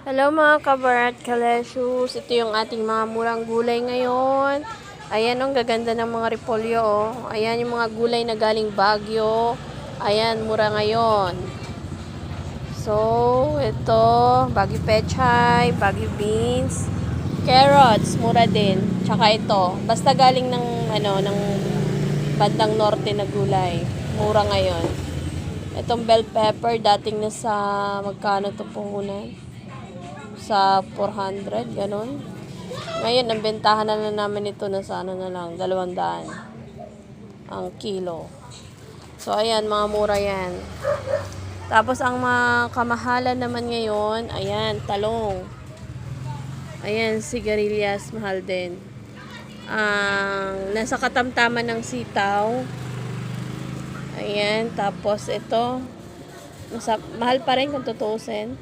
Hello mga kabarat kaleshus, ito yung ating mga murang gulay ngayon. Ayan ang gaganda ng mga repolyo. Oh. Ayan yung mga gulay na galing Baguio. Ayan, mura ngayon. So, ito, Baguio pechay, Baguio beans, carrots, mura din. Tsaka ito, basta galing ng ng bandang norte na gulay. Mura ngayon. Itong bell pepper dating nasa magkano to puhunan? Sa 400, ganun. Ngayon, ang bentahan na lang namin ito na sa na lang, 200 ang kilo. So, ayan, mga mura yan. Tapos, ang mga kamahalan naman ngayon, ayan, talong. Ayan, sigarilyas, mahal din. Nasa katamtaman ng sitaw. Ayan, tapos ito, mahal pa rin kung tutusin.